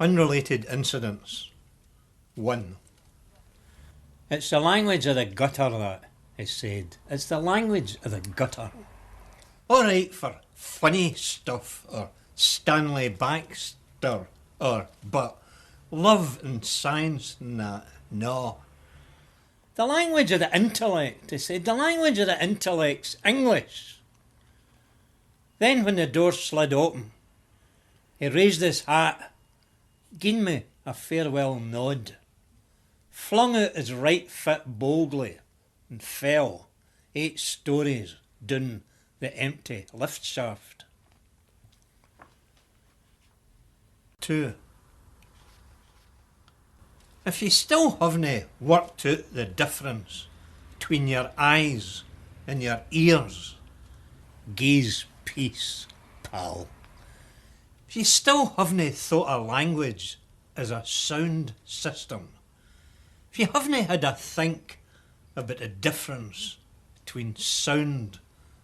Unrelated incidents. 1. It's the language of the gutter, that, he said. It's the language of the gutter. All right for funny stuff or Stanley Baxter but love and science and that, no. The language of the intellect, he said. The language of the intellect's English. Then when the door slid open, he raised his hat, gien me a farewell nod, flung out his right foot boldly and fell 8 stories down the empty lift shaft. 2. If you still haven't worked out the difference between your eyes and your ears, gaze peace, pal. If you still haven't thought of language as a sound system, if you haven't had a think about the difference between sound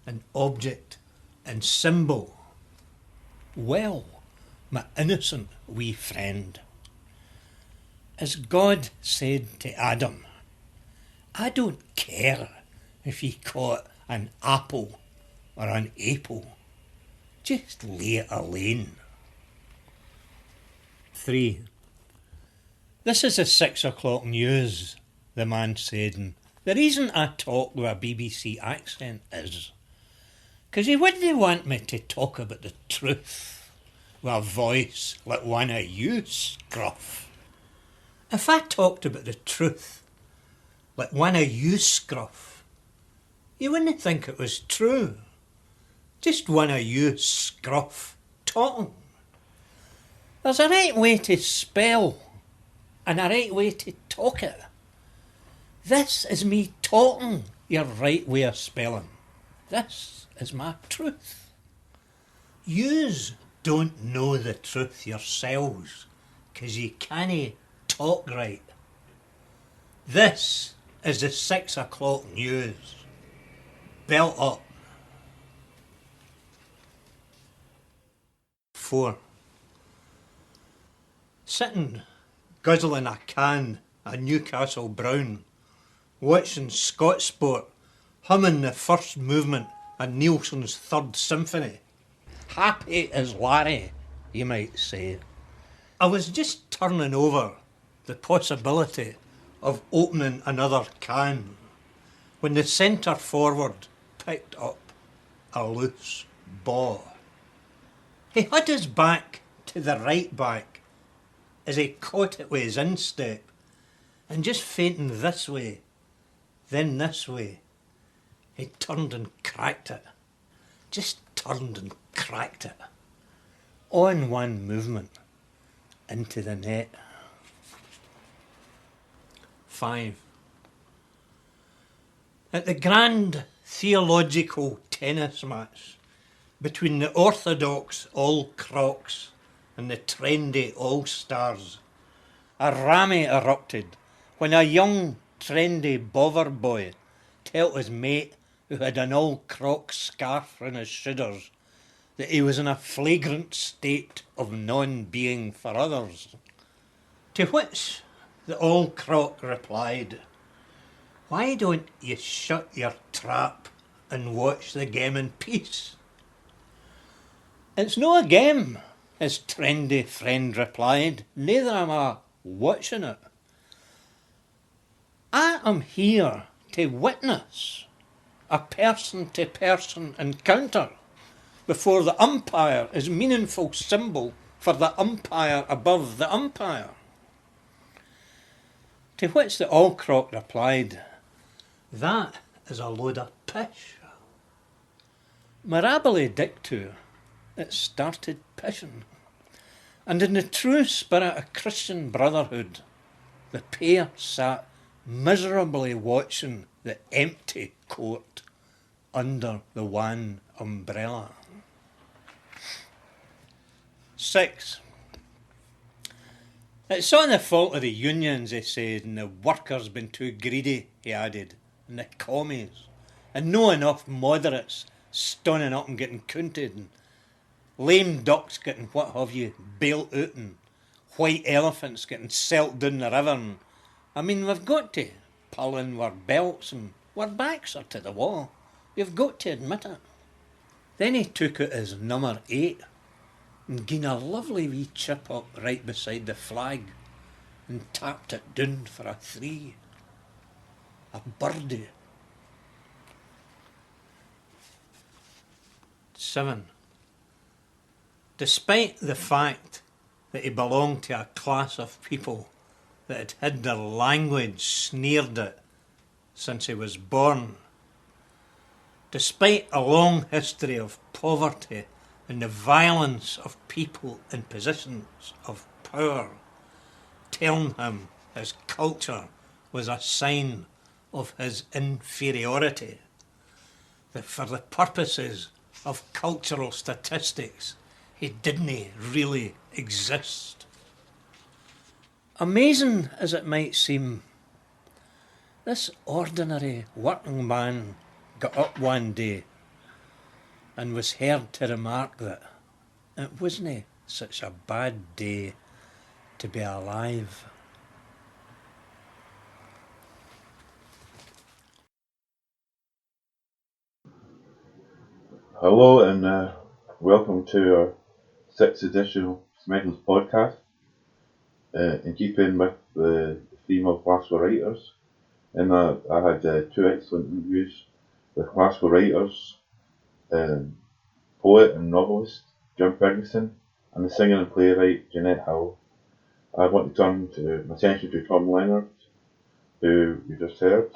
and object and symbol, well, my innocent wee friend, as God said to Adam, I don't care if he caught an apple or an apple, just lay it alone. 3. This is the 6 o'clock news, the man said, and the reason I talk with a BBC accent is 'cause he wouldn't want me to talk about the truth with a voice like one of you, Scruff. If I talked about the truth like one of you, Scruff, you wouldn't think it was true. Just one of you, Scruff, talking. There's a right way to spell and a right way to talk it. This is me talking your right way of spelling. This is my truth. Yous don't know the truth yourselves 'cause you cannae talk right. This is the 6 o'clock news. Belt up. 4. Sitting guzzling a can of Newcastle Brown, watching Scott Sport, humming the first movement of Nielsen's Third Symphony. Happy as Larry, you might say. I was just turning over the possibility of opening another can when the centre forward picked up a loose ball. He had his back to the right back as he caught it with his instep and just feinting this way, then this way, he turned and cracked it. Just turned and cracked it. On one movement, into the net. 5. At the grand theological tennis match between the orthodox all-crocs and the trendy all-stars, a rammy erupted when a young trendy bother boy told his mate who had an all-croc scarf round his shoulders that he was in a flagrant state of non-being for others. To which the all-croc replied, why don't you shut your trap and watch the game in peace? It's no a game, his trendy friend replied, neither am I watching it. I am here to witness a person-to-person encounter before the umpire is meaningful symbol for the umpire above the umpire. To which the all-croc replied, that is a load of pish. Mirabile dictu, it started pishing, and in the true spirit of Christian brotherhood, the pair sat miserably watching the empty court under the one umbrella. 6. It's not the fault of the unions, he said, and the workers been too greedy, he added, and the commies, and no enough moderates stoning up and getting counted, and lame ducks getting what have you bailed out, and white elephants getting selt down the river. And, I mean, we've got to pull in our belts and our backs are to the wall. You've got to admit it. Then he took out his number 8 and given a lovely wee chip up right beside the flag and tapped it down for a 3. A birdie. 7. Despite the fact that he belonged to a class of people that had had their language sneered at since he was born, despite a long history of poverty and the violence of people in positions of power, telling him his culture was a sign of his inferiority, that for the purposes of cultural statistics he didn't really exist. Amazing as it might seem, this ordinary working man got up one day and was heard to remark that it wasn't such a bad day to be alive. Hello and welcome to our 6th edition of Smedley's podcast. In keeping with the theme of Glasgow writers, and I had 2 excellent interviews with Glasgow writers, poet and novelist Jim Ferguson, and the singer and playwright Jeanette Hill. I want to turn my attention to Tom Leonard, who you just heard.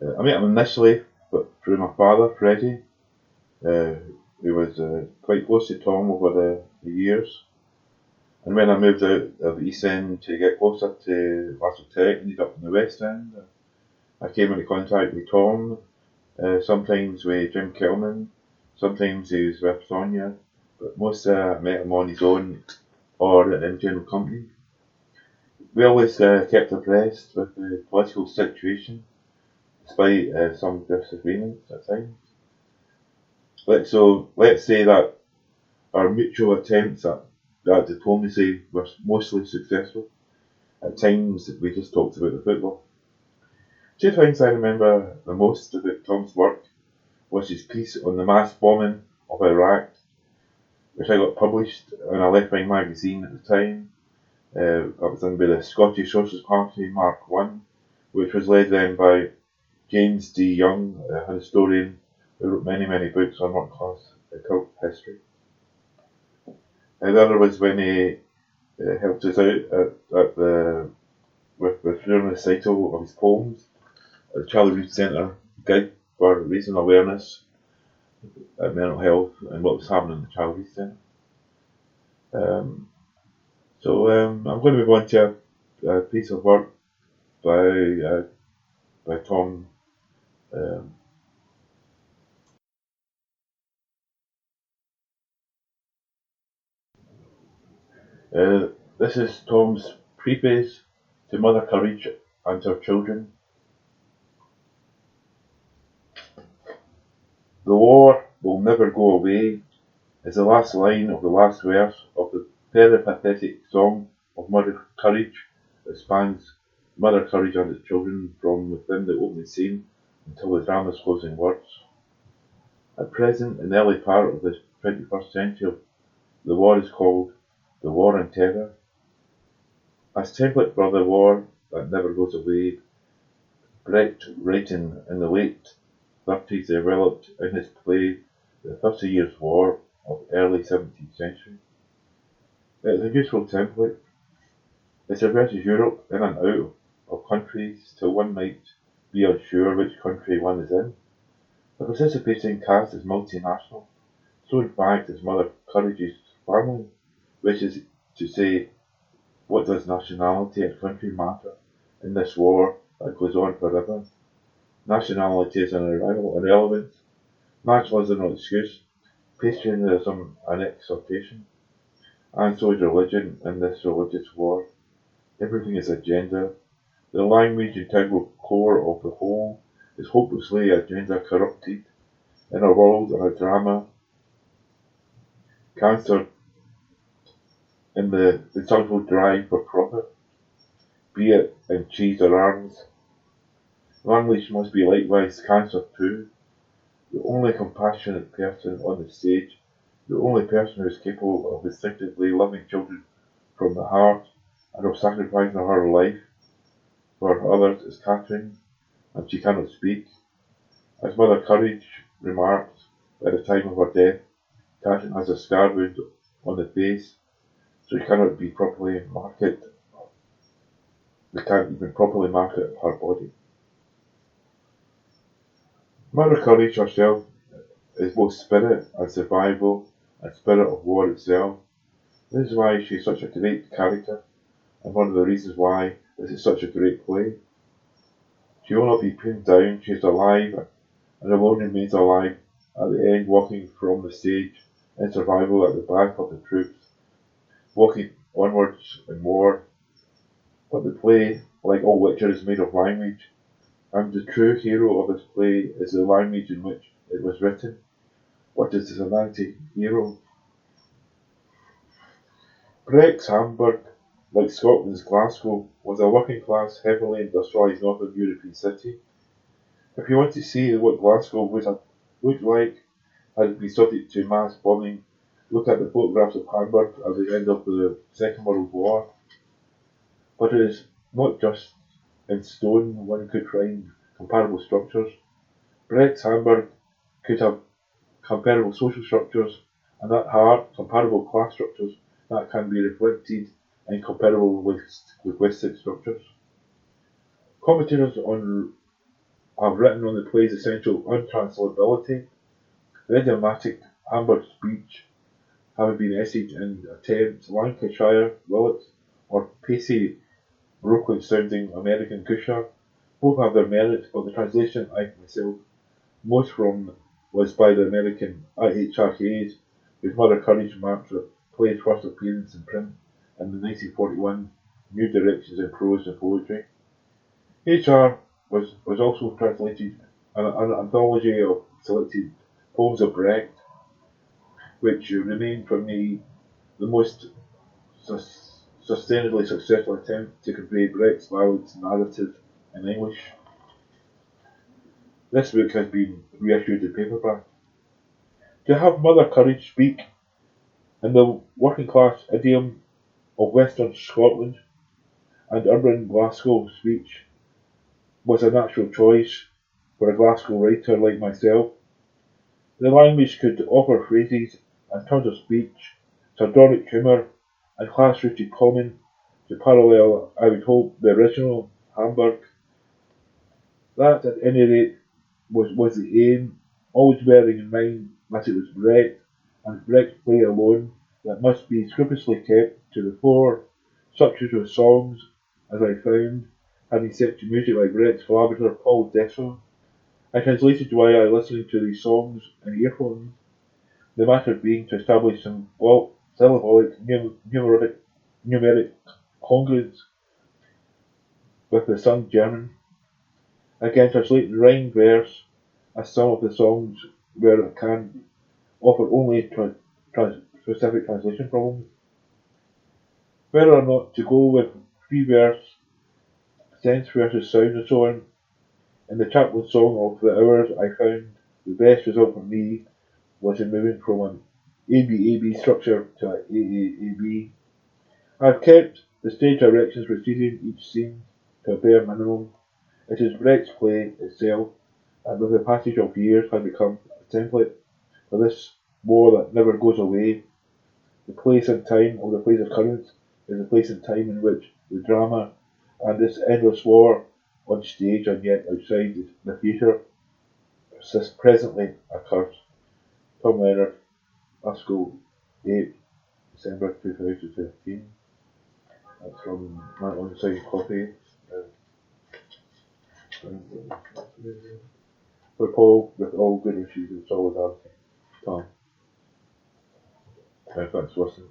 I met him initially through my father, Freddie, who was quite close to Tom over the years. And when I moved out of the East End to get closer to Glasgow Tech, ended up in the West End, I came into contact with Tom, sometimes with Jim Kelman, sometimes he was with Sonia, but most I met him on his own or in general company. We always kept abreast with the political situation, despite some disagreements at times. So let's say that our mutual attempts at diplomacy were mostly successful. At times we just talked about the football. 2 things I remember the most about Tom's work was his piece on the mass bombing of Iraq, which I got published in a left-wing magazine at the time. That was done by the Scottish Socialist Party Mark 1, which was led then by James D. Young, a historian who wrote many books on working-class cult history. The other was when he helped us out with the recital of his poems at the Charlie Reid Centre gig for raising awareness at mental health and what was happening in the Charlie Reid Centre. So I'm going to move on to a piece of work by Tom. This is Tom's preface to Mother Courage and Her Children. The war will never go away is the last line of the last verse of the peripatetic song of Mother Courage that spans Mother Courage and its children from within the opening scene until the drama's closing words. At present, in the early part of the 21st century, the war is called the War on Terror. As template for the war that never goes away, Brecht writing in the late 30s developed in his play The 30 Years' War of early 17th century. It is a useful template. It traverses Europe in and out of countries till one might be unsure which country one is in. The participating cast is multinational, so in fact is Mother Courage's family, which is to say, what does nationality and country matter in this war that goes on forever? Nationality is an irrelevance, nationalism no excuse, patriotism an exhortation, and so is religion in this religious war. Everything is agenda. The language integral core of the whole is hopelessly agenda corrupted in a world and a drama cancer in the insatiable drive for profit, be it in cheese or arms. Language must be likewise cancer too, the only compassionate person on the stage, the only person who is capable of instinctively loving children from the heart and of sacrificing her life for others is Catherine, and she cannot speak. As Mother Courage remarked at the time of her death, Catherine has a scar wound on the face, so she cannot be properly market. They can't even properly market her body. Mother Courage herself is both spirit and survival and spirit of war itself. This is why she is such a great character, and one of the reasons why this is such a great play. She will not be pinned down, she is alive, and alone remains alive at the end, walking from the stage in survival at the back of the troops, walking onwards in war. But the play, like all literature, is made of language, and the true hero of this play is the language in which it was written. What is an anti-hero? Brecht's Hamburg, like Scotland's Glasgow, was a working-class, heavily industrialised northern European city. If you want to see what Glasgow would have looked like had it been subject to mass bombing, look at the photographs of Hamburg at the end of the Second World War. But it is not just in stone one could find comparable structures. Brecht's Hamburg could have comparable social structures, and at heart comparable class structures that can be reflected in comparable linguistic structures. Commentators have written on the play's essential untranslatability. The idiomatic Hamburg speech, having been essayed in attempts Lancashire Willets or pacey, broken-sounding American Gusher, both have their merits, but the translation I myself most from was by the American H.R. Hayes, whose Mother Courage marked the play's first appearance in print in the 1941 New Directions in Prose and Poetry. H.R. was also translated an anthology of selected poems of Brecht, which remain for me the most sustainably successful attempt to convey Brecht's ballads narrative in English. This book has been reissued in paperback. To have Mother Courage speak in the working class idiom of Western Scotland and urban Glasgow speech was a natural choice for a Glasgow writer like myself. The language could offer phrases and turns of speech, sardonic humour, and class-rooted comment to parallel, I would hope, the original Hamburg. That, at any rate, was the aim, always bearing in mind that it was Brecht, and Brecht's play alone, that must be scrupulously kept to the fore. Such as songs, as I found, having set to music by Brecht's collaborator Paul Dessau. I translated while I listened to these songs in earphones, the matter being to establish some syllabolic numeric congruence with the sung German. Again, translating rhyme verse, as some of the songs where it can offer only specific translation problems. Whether or not to go with free verse, sense versus sound and so on. In the Chaplain song of the Hours, I found the best result for me was in moving from an ABAB structure to an AAAB. I have kept the stage directions preceding each scene to a bare minimum. It is Brecht's play itself, and with the passage of years has become a template for this war that never goes away. The place and time of the place of occurrence is the place and time in which the drama and this endless war on stage and yet outside the theatre presently occurs. Tom Leonard, Glasgow, 8 December 2015. That's from my on-site copy. For Paul, with all good wishes and solidarity. Tom. Thanks for listening.